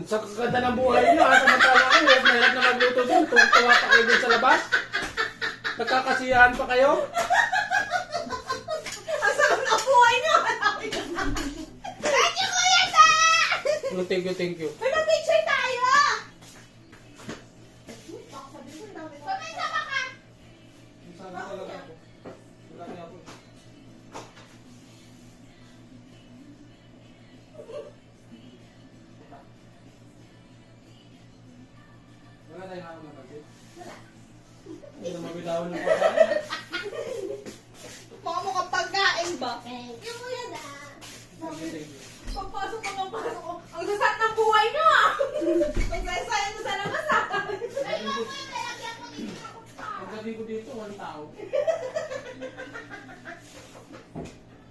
Sa kaganda ng buhay nyo, samantala kayo, mahirap na magluto doon, tuwa pa kayo doon sa labas. Nagkakasiyahan pa kayo. Ang sarap ng buhay niyo! Thank you, Kuya Ta! No, thank you, thank you. May mag-picture tayo! Pamenta ka ka! Sabi talaga ako. Wala niya ako. Wala tayo na ako nabansin. Hindi na mabitawan ng pagkain. Mukha mo kang pagkain ba? Thank you, Kuya Ta! Thank you, thank you. Pagpasok ko. Ang sasat ng buhay niyo ah! Ang sayasayan mo sa labas ah! Pagdating ko dito, walang tao.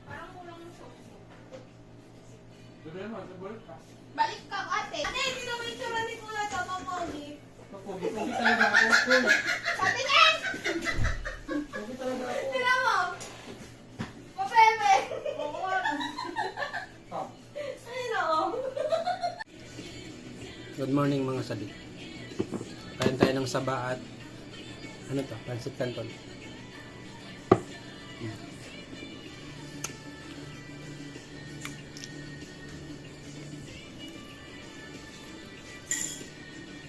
Parang kulang ng sauce mo. Doon naman, sa bullet ka. Balik ka ate! Ate, hindi naman yung tsura ni Kuya Ta, mapogi. Pogi talaga ako. Sabi niya! Pogi talaga ako. Tira mo! Papeme! Oo ano? Top. Ayun oo. Good morning mga sadik. Kain tayo ng saba at ano to? Pancit Canton.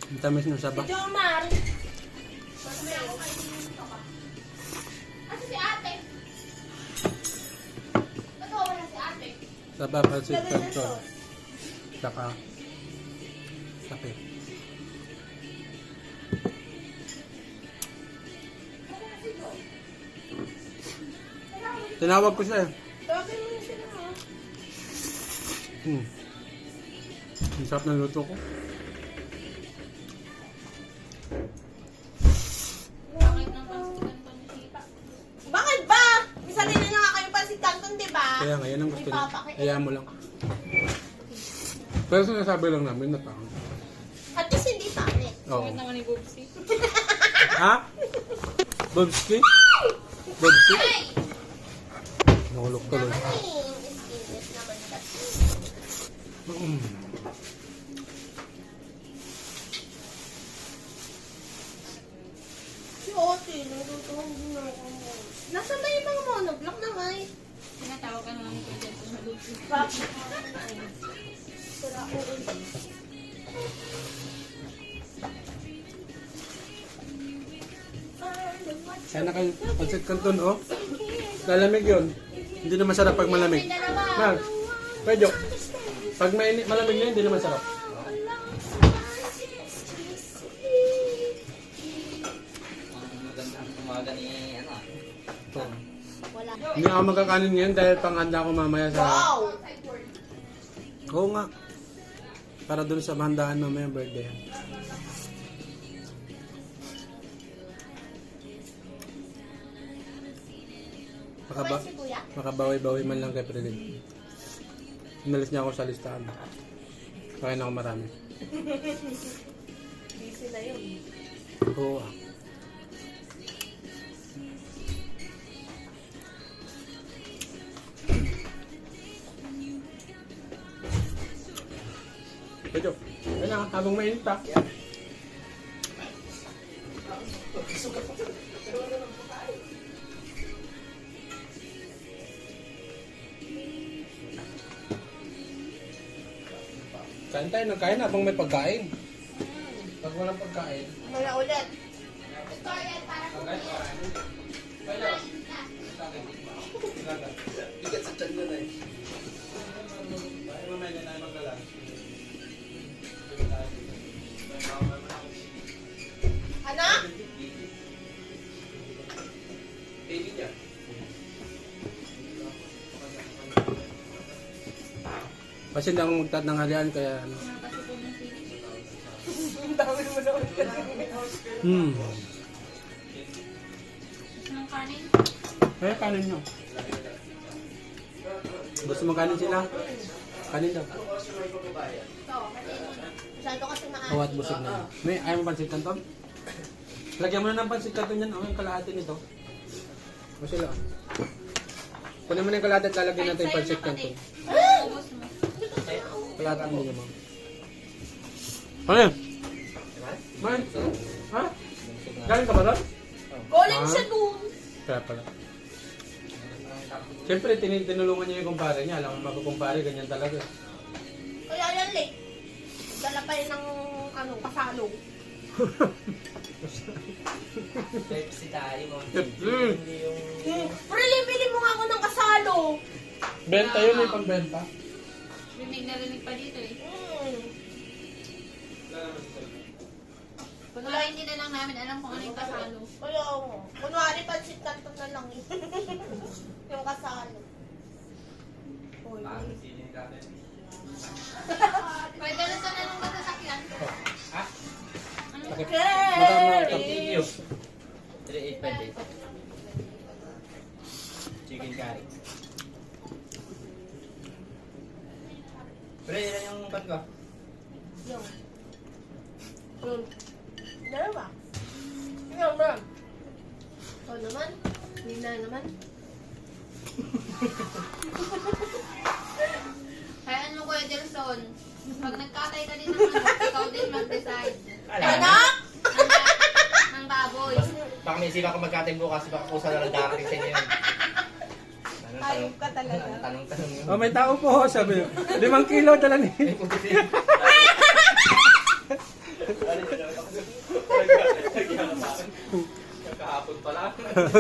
Ang tamis ng saba. Si Jomar! Pagkami ako kayo dito ka. Asa si ate? Ba't wala si ate? Saba, Pancit Canton. Saka kape. Tinawag ko siya eh. Tawagin mo sila ha. Ang sarap ng luto ko. Bakit ba? Isa rin na nga kayo pansit canton, di ba? Kaya nga, yan ang gusto niya. Ipapaki- Hayaan mo lang. Pero sinasabi lang namin na pangit. At least hindi pangit. Oo. naman ni Bobsy. Ha? Bobski? Bobski? Nakulok tuloy. Skinless naman kasi. Si Ote, nagtutuwang din ako mo. Nasaan ba yung mga monoblock na may? Tinatawag ka naman ko dyan sa Bobsy. Bakit? Sira ulo. Kaya na kayo, Pancit Canton, oh. Lalamig yun. Hindi na masarap pag malamig. Mag, medyo. Pag malamig na yun, hindi na masarap. Magandang umaga ni ano. Ito. Wala. Hindi ako magkakanin ngayon dahil panghanda ko mamaya sa... Wow! Oo nga. Para dun sa handaan mamaya birthday. Kumain si Kuya? Makabawi-bawi man lang kay President. Inalis niya ako sa listahan. Kaya ako marami. Busy na yun. Oo ah. Medyo. Ayun na, habang mainit pa. Kain tayo ng kain habang may pagkain. Pag walang pagkain, Wala ulit. Bigat sa tiyan nun eh. mamaya na tayo maglalang. Ano? Baby niya. Kasi hindi ako magtatanghalian kaya ano. Ang dami mo na ulit. Ng kanin? Kaya kanin nyo. Gusto mo kanin sila? Kanin daw. Masyado kasi maaari. Kawat busog na yun. May ayaw mo pansit canton? Lagyan mo na ng pansit canton yan. Yung kalahati nito. O sila. Kunin mo na yung kalahati at lalagyan natin yung pansit canton. Ubus mo. Kalahati mo naman. Ano yan? Diba? Man? Ha? Busog na. Galing ka ba doon? Galing Ah. siya dun. Kaya pala. Siyempre, tinulungan niya yung kumpare niya. Alam mo, magkukumpare, ganyan talaga. Kaya yan late. Dala pa yun ng ano, kasalong. Pepsi tayo, mga Pepsi. Hindi yung... Pero bili mo nga ako ng kasalo. Benta yun eh, pambenta. Rinig na rinig pa dito eh. Wala, hindi na lang namin alam kung ano yung kasalo. Kaya mo. Kunwari, pansit kanto na lang yun. Yung kasalo. Uy. Pwede na sa nanong masasakyan. Ha? Ano? Okay. 3.8 pwede. Chicken curry. Pre, ilan yung pan ko? Yung. Dalawa. Yung bro. O naman. Hindi na naman. Kaya ano Kuya Jelson, pag nagkatay ka din ng ano, ikaw din mag-decide. Anak! Ng baboy. Baka may isipan ko magkatin bukas, baka kusa na lang darating sa inyo yun. Ayop ka talaga. Tanong-tanong yun. Oh, may tao po, sabi. 5 kilo dala ni.